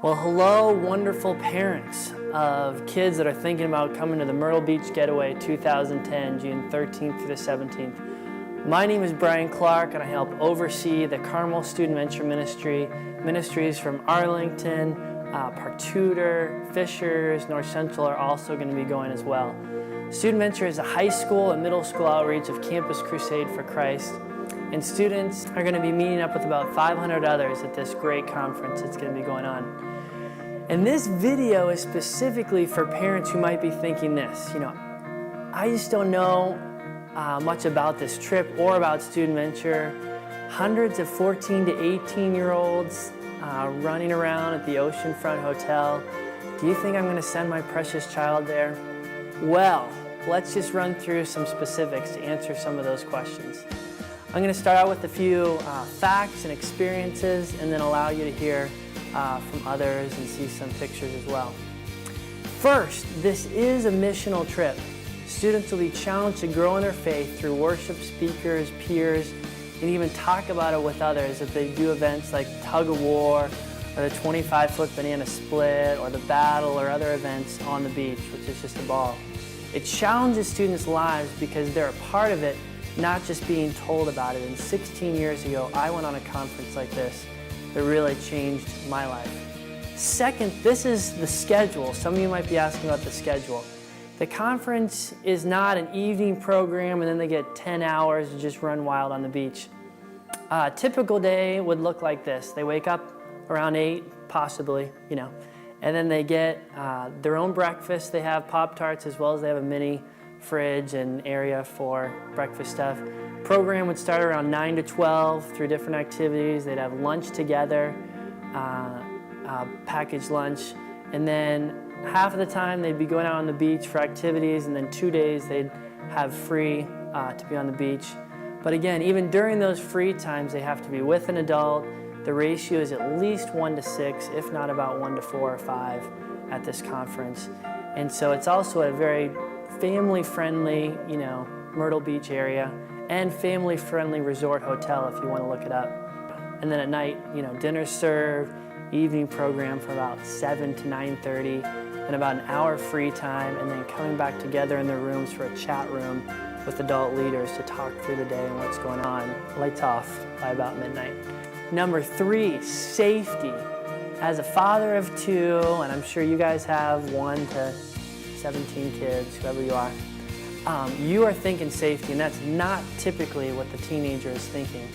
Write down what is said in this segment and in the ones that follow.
Well, hello, wonderful parents of kids that are thinking about coming to the Myrtle Beach Getaway 2010, June 13th through the 17th. My name is Brian Clark, and I help oversee the Carmel Student Venture Ministry. Ministries from Arlington, Park Tudor, Fishers, North Central are also going to be going as well. Student Venture is a high school and middle school outreach of Campus Crusade for Christ. And students are going to be meeting up with about 500 others at this great conference that's going to be going on. And this video is specifically for parents who might be thinking this, I just don't know much about this trip or about Student Venture. Hundreds of 14 to 18-year-olds running around at the Oceanfront Hotel. Do you think I'm going to send my precious child there? Well, let's just run through some specifics to answer some of those questions. I'm going to start out with a few facts and experiences, and then allow you to hear from others and see some pictures as well. First, this is a missional trip. Students will be challenged to grow in their faith through worship, speakers, peers, and even talk about it with others if they do events like tug of war, or the 25-foot banana split, or the battle, or other events on the beach, which is just a ball. It challenges students' lives because they're a part of it, not just being told about it. And 16 years ago, I went on a conference like this that really changed my life. Second, this is the schedule. Some of you might be asking about the schedule. The conference is not an evening program and then they get 10 hours to just run wild on the beach. A typical day would look like this. They wake up around 8, possibly, and then they get their own breakfast. They have Pop-Tarts as well as they have a mini fridge and area for breakfast stuff. Program would start around 9 to 12 through different activities. They'd have lunch together, packaged lunch, and then half of the time they'd be going out on the beach for activities, and then 2 days they'd have free to be on the beach. But again, even during those free times, they have to be with an adult. The ratio is at least 1 to 6, if not about 1 to 4 or 5 at this conference. And so it's also a very family-friendly, Myrtle Beach area, and family-friendly resort hotel if you want to look it up. And then at night, dinner's served, evening program from about 7 to 9:30, and about an hour free time, and then coming back together in their rooms for a chat room with adult leaders to talk through the day and what's going on. Lights off by about midnight. Number 3, safety. As a father of 2, and I'm sure you guys have 1 to 17 kids, whoever you are, you are thinking safety, and that's not typically what the teenager is thinking.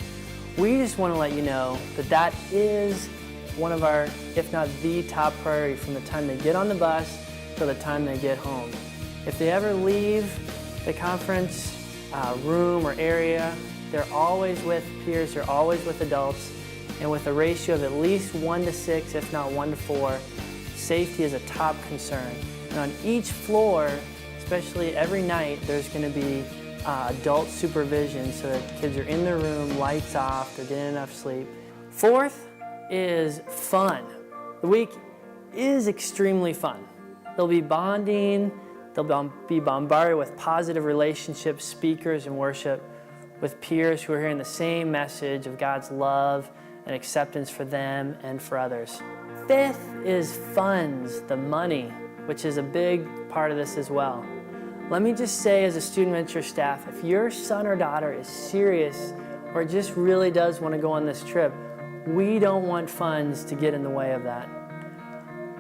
We just want to let you know that that is one of our, if not the top priority from the time they get on the bus till the time they get home. If they ever leave the conference room or area, they're always with peers, they're always with adults, and with a ratio of at least 1 to 6, if not 1 to 4, safety is a top concern. And on each floor, especially every night, there's going to be adult supervision so that kids are in their room, lights off, they're getting enough sleep. Fourth is fun. The week is extremely fun. They'll be bonding, they'll be bombarded with positive relationships, speakers, and worship with peers who are hearing the same message of God's love and acceptance for them and for others. Fifth is funds, the money, which is a big part of this as well. Let me just say, as a Student Venture staff, if your son or daughter is serious or just really does want to go on this trip, we don't want funds to get in the way of that.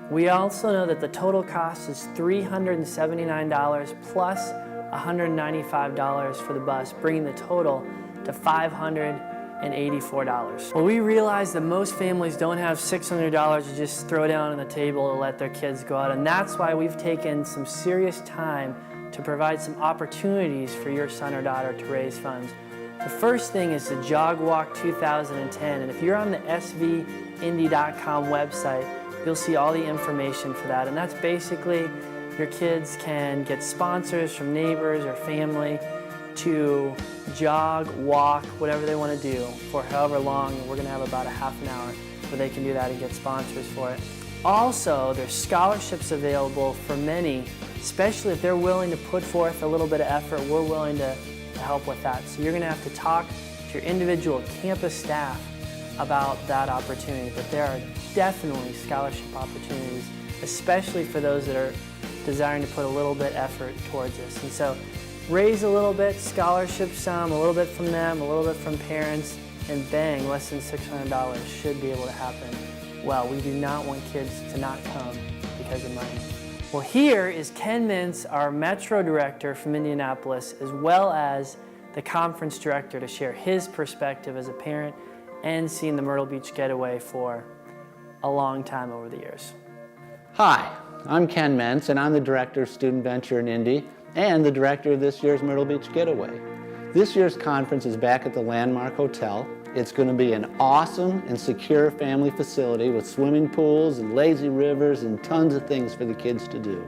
We also know that the total cost is $379 plus $195 for the bus, bringing the total to $584. Well, we realize that most families don't have $600 to just throw down on the table to let their kids go out, and that's why we've taken some serious time to provide some opportunities for your son or daughter to raise funds. The first thing is the Jog Walk 2010, and if you're on the svindy.com website, you'll see all the information for that, and that's basically your kids can get sponsors from neighbors or family to jog, walk, whatever they want to do for however long. We're going to have about a half an hour where they can do that and get sponsors for it. Also, there's scholarships available for many, especially if they're willing to put forth a little bit of effort. We're willing to help with that. So you're going to have to talk to your individual campus staff about that opportunity, but there are definitely scholarship opportunities, especially for those that are desiring to put a little bit effort towards this. And so raise a little bit, scholarship some, a little bit from them, a little bit from parents, and bang, less than $600 should be able to happen. Well, we do not want kids to not come because of money. Well, here is Ken Mintz, our Metro Director from Indianapolis, as well as the Conference Director, to share his perspective as a parent and seeing the Myrtle Beach Getaway for a long time over the years. Hi, I'm Ken Mintz, and I'm the Director of Student Venture in Indy and the Director of this year's Myrtle Beach Getaway. This year's conference is back at the Landmark Hotel. It's going to be an awesome and secure family facility with swimming pools and lazy rivers and tons of things for the kids to do.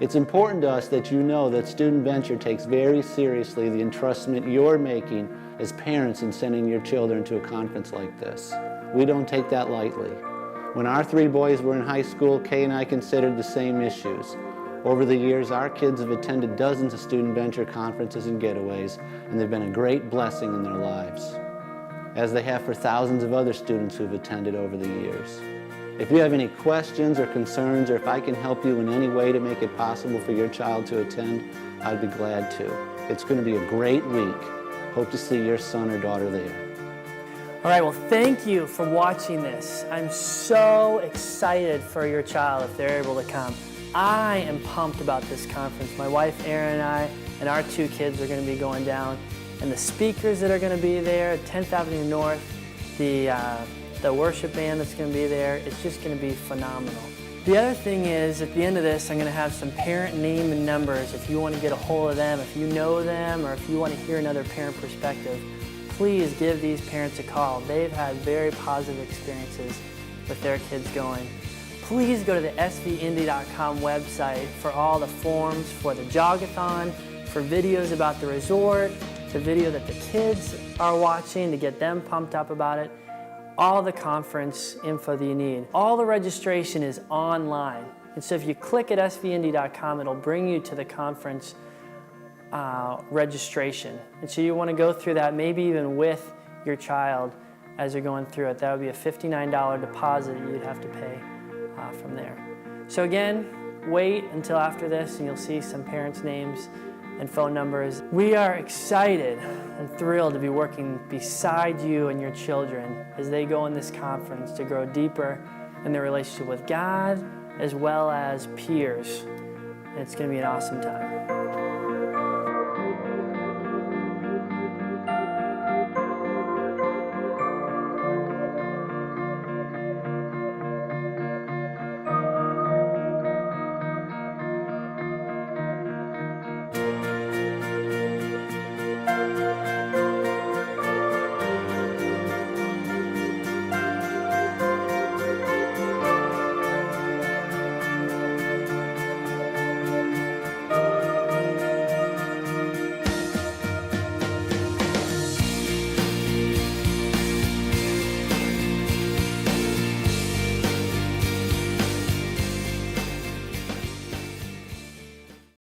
It's important to us that you know that Student Venture takes very seriously the entrustment you're making as parents in sending your children to a conference like this. We don't take that lightly. When our 3 boys were in high school, Kay and I considered the same issues. Over the years, our kids have attended dozens of Student Venture conferences and getaways, and they've been a great blessing in their lives, as they have for thousands of other students who've attended over the years. If you have any questions or concerns, or if I can help you in any way to make it possible for your child to attend, I'd be glad to. It's going to be a great week. Hope to see your son or daughter there. All right, well, thank you for watching this. I'm so excited for your child if they're able to come. I am pumped about this conference. My wife, Erin, and I, and our 2 kids are going to be going down. And the speakers that are going to be there, 10th Avenue North, the worship band that's going to be there, it's just going to be phenomenal. The other thing is, at the end of this, I'm going to have some parent name and numbers. If you want to get a hold of them, if you know them, or if you want to hear another parent perspective, please give these parents a call. They've had very positive experiences with their kids going. Please go to the svindy.com website for all the forms for the jogathon, for videos about the resort, the video that the kids are watching to get them pumped up about it, all the conference info that you need. All the registration is online. And so if you click at svindy.com, it'll bring you to the conference registration. And so you want to go through that, maybe even with your child as you're going through it. That would be a $59 deposit you'd have to pay from there. So again, wait until after this and you'll see some parents' names and phone numbers. We are excited and thrilled to be working beside you and your children as they go in this conference to grow deeper in their relationship with God as well as peers. And it's going to be an awesome time.